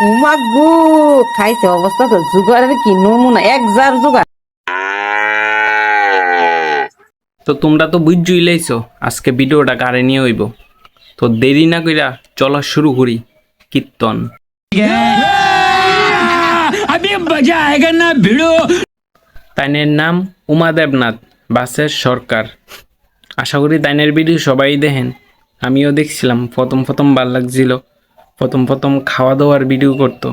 উমাগু খাইছে অবস্থা তো জুগারের কি নমুনা এক জার জুগার। তো তোমরা তো বুঝছই লাইছো আজকে ভিডিওটা কারে নিয়ে হইব। তো দেরি না কইরা চলা শুরু করি কীর্তন। তাইনের নাম উমা দেবনাথ বাসের সরকার। আশা করি তাইনের ভিডিও সবাই দেখেন, আমিও দেখছিলাম। প্রথম ভাল লাগছিল, প্রথম খাওয়া দাওয়ার ভিডিও করতো,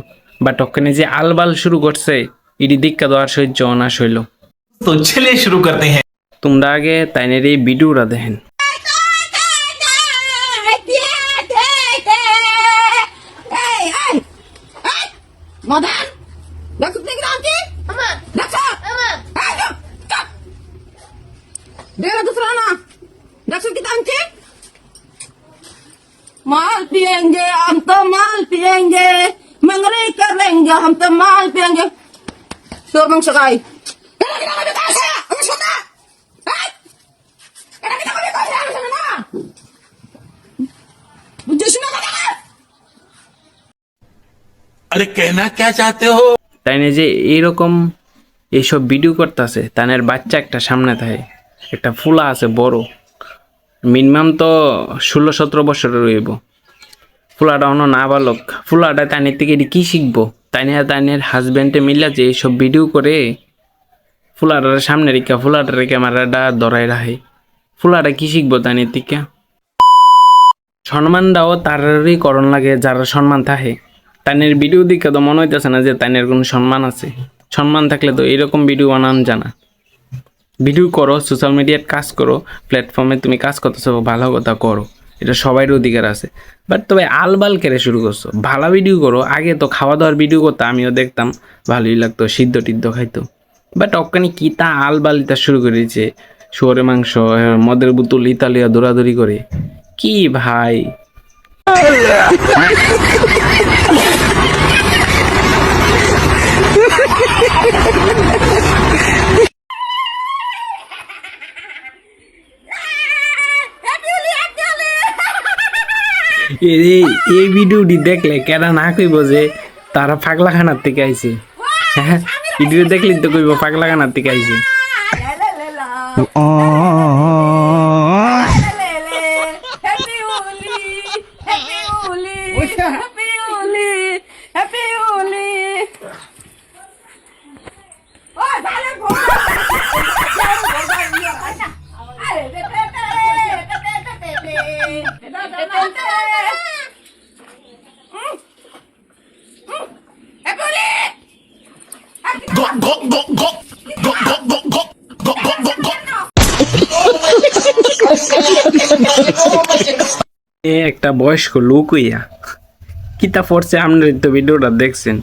বাট ওখানে যে আলবাল শুরু করছে ইডি দীক্ষা দেওয়ার সহ্য অনাশ হইল। তো চলিए शुरू करते हैं। তোমরা আগে তাইনের এই ভিডিওটা দেখেন। Modern! Dagsut ni Granti? Ama! Dagsut! Ama! Ayo! Stop! Dera दूसरा ना dagsut kita anci? माल पिएंगे हम तो माल पिएंगे मंगरे कर लेंगे हम तो माल पिएंगे शोर मंग सगाई करा kita mau beta saya kamu suka hai kara kita mau beta saya sana na मुझे सुना करा अरे कहना क्या चाहते हो? তাইনে যে এইরকম এইসব ভিডিও করতেছে, তাইনের বাচ্চা একটা সামনে থাকে, একটা ফুলা আছে বড়, মিনিমাম তো 16-17 বছরের রইব। ফুলাটা অন্য না বালক, ফুলাটা তাইনের থেকে কি শিখবো? তাইনের হাজব্যান্ডে মিলা যে এইসব ভিডিও করে ফুলাটার সামনে রেখা ফুলাটার ক্যামেরাটা ধরাই রাখে। ফুলাটা কি শিখবো তাইনের থেকে? সম্মানটাও তারারই করণ লাগে যারা সম্মান থাকে। তাইনের ভিডিও দেখে তো মনে হইতেছে না যে তাইনের কোনো সম্মান আছে। সম্মান থাকলে তো এরকম ভিডিও বানান জানা। ভিডিও করো, সোশ্যাল মিডিয়ায় কাজ করো, প্ল্যাটফর্মে তুমি কাজ করতেছো, ভালো কথা করো, এটা সবাইয়ের অধিকার আছে। বাট তবে আলবাল কেড়ে শুরু করছো, ভালো ভিডিও করো। আগে তো খাওয়া দাওয়ার ভিডিও করতো, আমিও দেখতাম, ভালোই লাগতো, সিদ্ধ টিদ্ধ খাইতো। বাট অক্কানি কি তা আলবাল ইতা শুরু করে দিয়েছে, শুয়োরের মাংস, মদের বোতল ইতালিয়া দৌড়াদৌড়ি করে। কি ভাই, এই ভিডিওটি দেখলে কেডা না কইব যে তারা পাগলাখানার থেকে আইছে। হ্যাঁ, ভিডিও দেখলে তো কইব পাগলাখানার থেকে আইছে। Go go go go go go go go go go go go। এ একটা বয়স্ক লোক হইয়া কিতা পড়ছে, আপনার তো ভিডিওটা দেখছেন।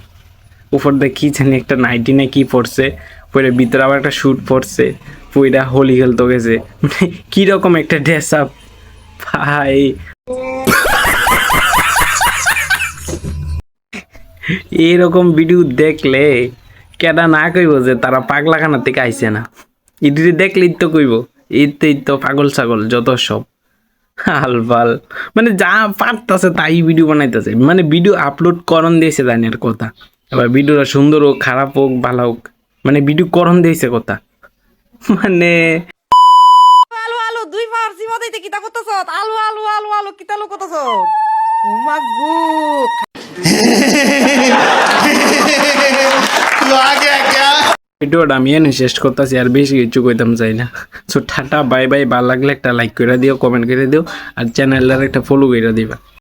উপর দিয়ে কি জানি একটা নাইটি না কি পড়ছে, পরে ভিতরে আবার একটা স্যুট পড়ছে, পইরা হোলি খেলতে গেছে। মানে কিরকম একটা ড্রেস আপ ভাই। এইরকম ভিডিও দেখলে কেডা না কইব যে তারা পাগলাখানা থেকে আইছে না। ইডি দেখলেই তো কইব এই তো পাগল ছাগল যত সব আলবাল, মানে যা পারতাছে তাই ভিডিও বানাইতেছে। মানে ভিডিও আপলোড করণ দিয়েছে জানের কথা। এবার ভিডিওটা সুন্দর হোক খারাপ হোক ভালো হোক, মানে ভিডিও করণ দিয়েছে কথা। মানে আলু আলু দুই ফারসি মতেই কিতা করতেছ? আলু আলু আলু আলু কিতা লো করতেছ? উমাগু तू आ गया क्या? ভিডিওটা আমি এনে শেষ করতেছি, আর বেশি কিছু কইতাম চাই না। So tata bye bye. ভালো লাগলে একটা লাইক করে দিও, কমেন্ট করে দিও, আর চ্যানেলটার একটা ফলো করে দিবা।